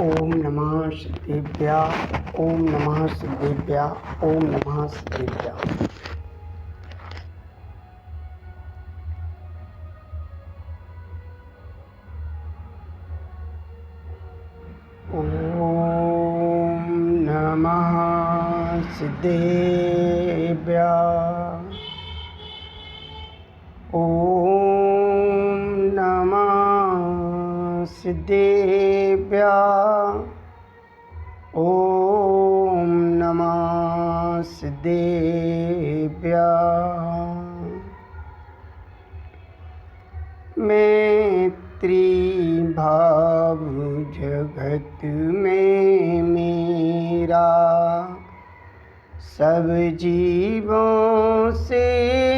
ओम नमः सिद्धेभ्या। ओम नमः सिद्धेभ्या। ओम नमः सिद्धेभ्या। ओम नमः सिद्धेभ्या। ओम नमः सिद्धेभ्या। ओम नमः सिद्धेभ्या। मैत्री भाव जगत में मेरा, सब जीवों से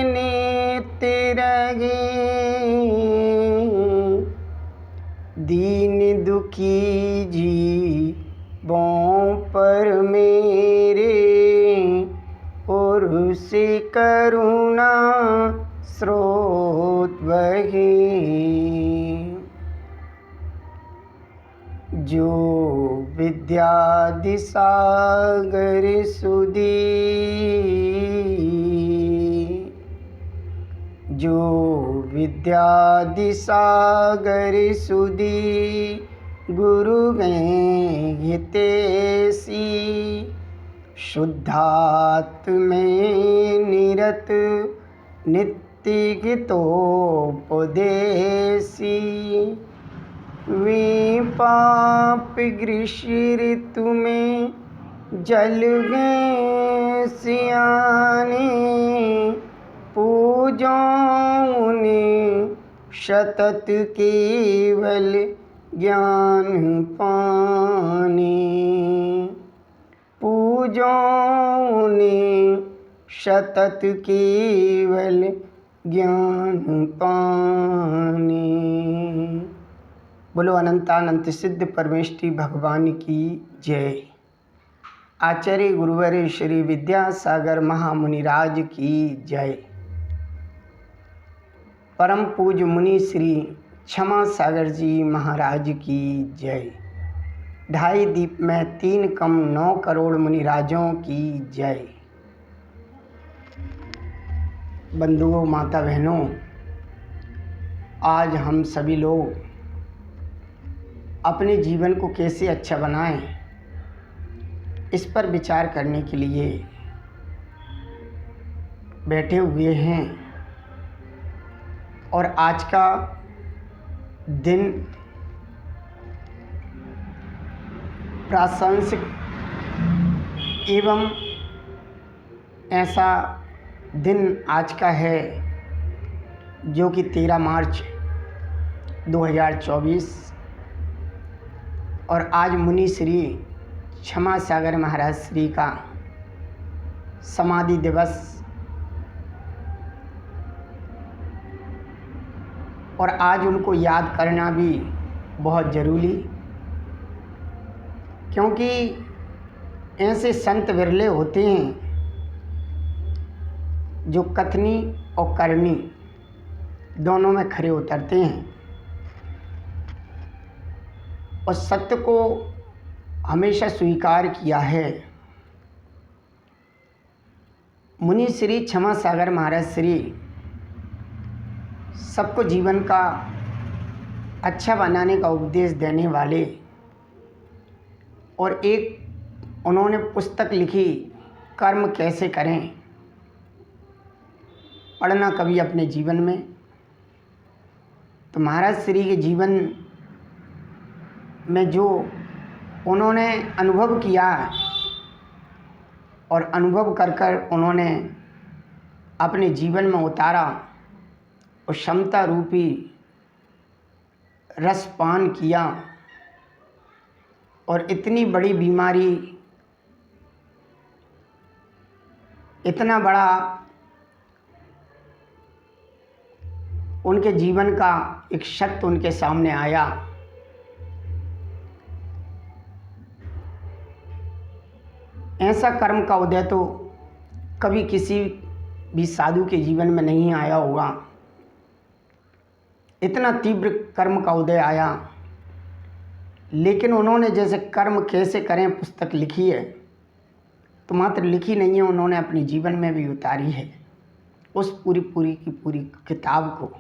नित्य रहे। दीन दुखी जीवों पर मेरे उर्स करुणा स्रोत बहे। जो विद्यादि सागर सुधी, जो विद्यादि सागर सुधी गुरु में हितैषी। शुद्धात्म निरत नित्य हितोपदेशी। वे पाप ग्रीष्म ऋतु में जल गए सियाने। पूजो उन्हें सतत केवल ज्ञान पाने। पूजो उन्हें सतत केवल ज्ञान पाने। बोलो अनंतानंत सिद्ध परमेष्टि भगवान की जय। आचार्य गुरुवर श्री विद्यासागर महामुनिराज की जय। परम पूज्य मुनि श्री क्षमा सागर जी महाराज की जय। ढाई दीप में 3 कम 9 करोड़ मुनिराजों की जय। बंधुओं, माता बहनों, आज हम सभी लोग अपने जीवन को कैसे अच्छा बनाएं, इस पर विचार करने के लिए बैठे हुए हैं। और आज का दिन प्रासंगिक एवं ऐसा दिन आज का है जो कि 13 मार्च 2024 और आज मुनि श्री क्षमा सागर महाराज श्री का समाधि दिवस। और आज उनको याद करना भी बहुत ज़रूरी, क्योंकि ऐसे संत विरले होते हैं जो कथनी और करनी दोनों में खरे उतरते हैं और सत्य को हमेशा स्वीकार किया है। मुनि श्री क्षमा सागर महाराज श्री सबको जीवन का अच्छा बनाने का उपदेश देने वाले, और एक उन्होंने पुस्तक लिखी, कर्म कैसे करें। पढ़ना कभी अपने जीवन में, तो महाराज श्री के जीवन में जो उन्होंने अनुभव किया और अनुभव कर कर उन्होंने अपने जीवन में उतारा और क्षमता रूपी रसपान किया, और इतनी बड़ी बीमारी, इतना बड़ा उनके जीवन का एक सत्य उनके सामने आया। ऐसा कर्म का उदय तो कभी किसी भी साधु के जीवन में नहीं आया होगा। इतना तीव्र कर्म का उदय आया, लेकिन उन्होंने जैसे कर्म कैसे करें पुस्तक लिखी है, तो मात्र लिखी नहीं है, उन्होंने अपने जीवन में भी उतारी है। उस पूरी की पूरी किताब को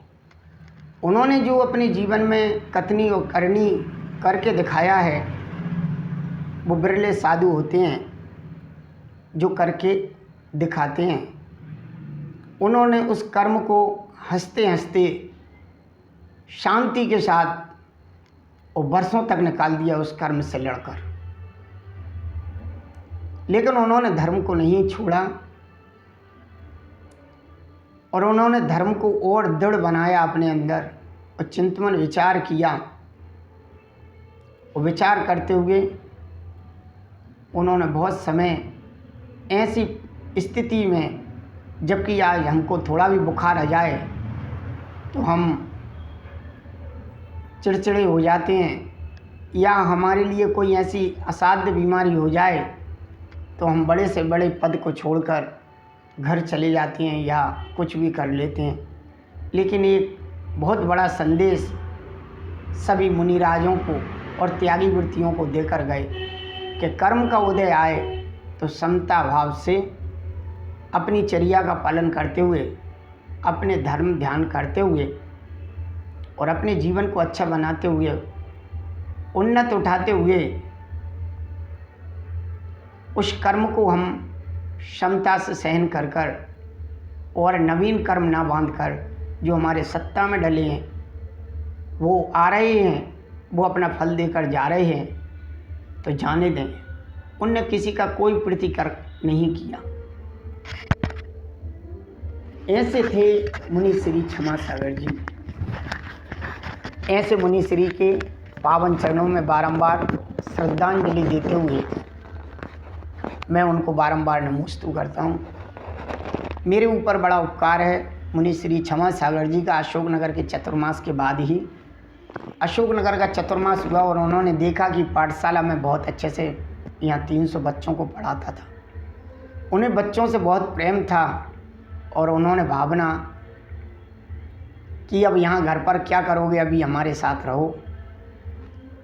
उन्होंने जो अपने जीवन में कथनी और करनी करके दिखाया है, वो बिरले साधु होते हैं जो करके दिखाते हैं। उन्होंने उस कर्म को हंसते हंसते शांति के साथ और वर्षों तक निकाल दिया उस कर्म से लड़कर। लेकिन उन्होंने धर्म को नहीं छोड़ा और उन्होंने धर्म को और दृढ़ बनाया अपने अंदर और चिंतन विचार किया। और विचार करते हुए उन्होंने बहुत समय ऐसी स्थिति में, जबकि आज हमको थोड़ा भी बुखार आ जाए तो हम चिड़चिड़े हो जाते हैं, या हमारे लिए कोई ऐसी असाध्य बीमारी हो जाए तो हम बड़े से बड़े पद को छोड़कर घर चले जाते हैं या कुछ भी कर लेते हैं। लेकिन एक बहुत बड़ा संदेश सभी मुनिराजों को और त्यागी वृत्तियों को देकर गए कि कर्म का उदय आए तो समता भाव से अपनी चर्या का पालन करते हुए, अपने धर्म ध्यान करते हुए और अपने जीवन को अच्छा बनाते हुए, उन्नत उठाते हुए उस कर्म को हम क्षमता से सहन कर कर और नवीन कर्म ना बांधकर जो हमारे सत्ता में डले हैं वो आ रहे हैं, वो अपना फल देकर जा रहे हैं, तो जाने दें। उनने किसी का कोई प्रतिकर नहीं किया। ऐसे थे मुनि श्री क्षमा सागर जी। ऐसे मुनि श्री के पावन चरणों में बारंबार श्रद्धांजलि देते हुए मैं उनको बारंबार नमोस्तु करता हूँ। मेरे ऊपर बड़ा उपकार है मुनि श्री क्षमा सागर जी का। अशोकनगर के चतुर्मास के बाद ही अशोकनगर का चतुर्मास हुआ और उन्होंने देखा कि पाठशाला में बहुत अच्छे से यहाँ 300 बच्चों को पढ़ाता था। उन्हें बच्चों से बहुत प्रेम था और उन्होंने भावना कि अब यहाँ घर पर क्या करोगे, अभी हमारे साथ रहो।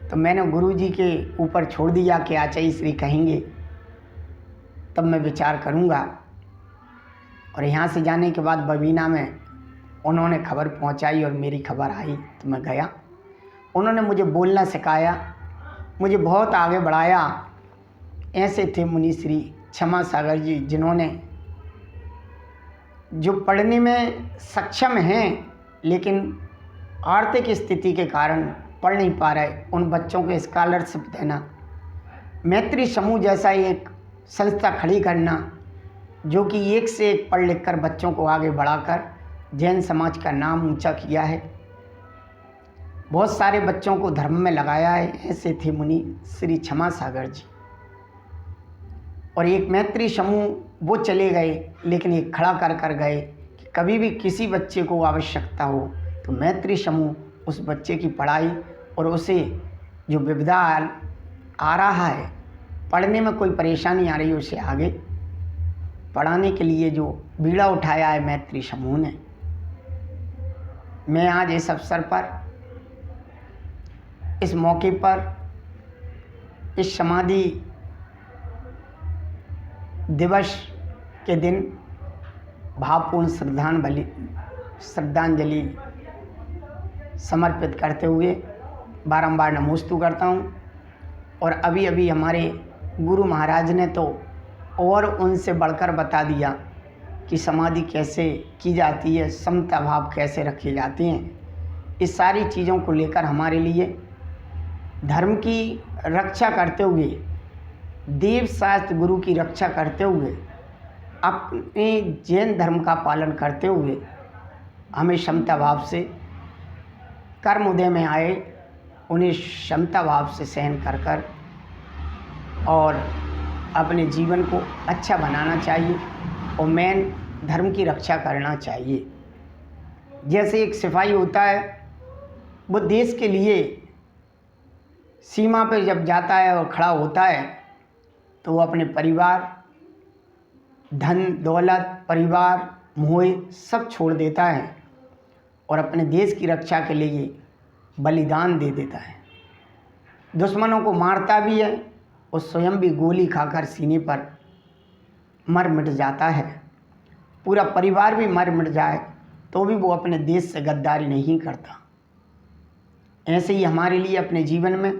तो मैंने गुरुजी के ऊपर छोड़ दिया कि आचार्य श्री कहेंगे तब मैं विचार करूँगा। और यहाँ से जाने के बाद बबीना में उन्होंने खबर पहुँचाई और मेरी खबर आई तो मैं गया। उन्होंने मुझे बोलना सिखाया, मुझे बहुत आगे बढ़ाया। ऐसे थे मुनि श्री क्षमा सागर जी, जिन्होंने जो पढ़ने में सक्षम हैं लेकिन आर्थिक स्थिति के कारण पढ़ नहीं पा रहे, उन बच्चों को स्कॉलरशिप देना, मैत्री समूह जैसा एक संस्था खड़ी करना जो कि एक से एक पढ़ लिख कर बच्चों को आगे बढ़ाकर जैन समाज का नाम ऊंचा किया है, बहुत सारे बच्चों को धर्म में लगाया है। ऐसे थे मुनि श्री क्षमा सागर जी। और एक मैत्री समूह वो चले गए, लेकिन एक खड़ा कर गए कि कभी भी किसी बच्चे को आवश्यकता हो तो मैत्री समूह उस बच्चे की पढ़ाई और उसे जो विविधा आ रहा है, पढ़ने में कोई परेशानी आ रही है, उसे आगे पढ़ाने के लिए जो बीड़ा उठाया है मैत्री समूह ने। मैं आज इस अवसर पर, इस मौके पर, इस समाधि दिवस के दिन भावपूर्ण श्रद्धांजलि समर्पित करते हुए बारंबार नमोस्तु करता हूँ। और अभी अभी हमारे गुरु महाराज ने तो और उनसे बढ़कर बता दिया कि समाधि कैसे की जाती है, समता भाव कैसे रखे जाते हैं। इस सारी चीज़ों को लेकर हमारे लिए धर्म की रक्षा करते हुए, देव शास्त्र गुरु की रक्षा करते हुए, अपने जैन धर्म का पालन करते हुए हमें क्षमता भाव से कर्म उदय में आए, उन्हें क्षमता भाव से सहन कर और अपने जीवन को अच्छा बनाना चाहिए और मेन धर्म की रक्षा करना चाहिए। जैसे एक सिपाही होता है, वो देश के लिए सीमा पे जब जाता है और खड़ा होता है तो वो अपने परिवार, धन दौलत, परिवार, मोह सब छोड़ देता है और अपने देश की रक्षा के लिए बलिदान दे देता है। दुश्मनों को मारता भी है और स्वयं भी गोली खाकर सीने पर मर मिट जाता है। पूरा परिवार भी मर मिट जाए तो भी वो अपने देश से गद्दारी नहीं करता। ऐसे ही हमारे लिए अपने जीवन में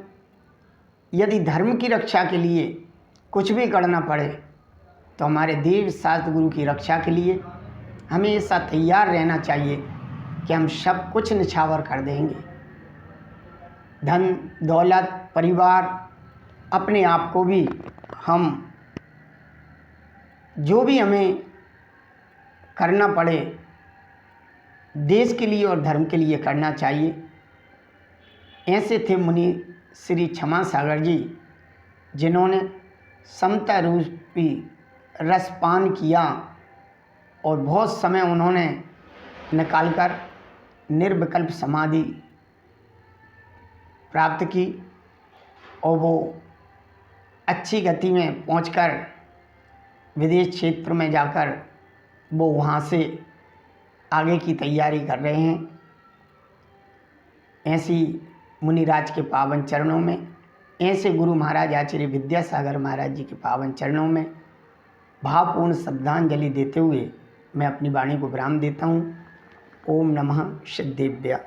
यदि धर्म की रक्षा के लिए कुछ भी करना पड़े तो हमारे देव शास्त्र गुरु की रक्षा के लिए हमें ऐसा तैयार रहना चाहिए कि हम सब कुछ निछावर कर देंगे। धन दौलत परिवार अपने आप को भी हम जो भी हमें करना पड़े देश के लिए और धर्म के लिए करना चाहिए। ऐसे थे मुनि श्री क्षमा सागर जी, जिन्होंने समता रूपी रसपान किया और बहुत समय उन्होंने निकालकर निर्विकल्प समाधि प्राप्त की और वो अच्छी गति में पहुंचकर विदेश क्षेत्र में जाकर वो वहाँ से आगे की तैयारी कर रहे हैं। ऐसी मुनिराज के पावन चरणों में, ऐसे गुरु महाराज आचार्य विद्यासागर महाराज जी के पावन चरणों में भावपूर्ण श्रद्धांजलि देते हुए मैं अपनी वाणी को विराम देता हूँ। ओम नमः सिद्धेभ्य।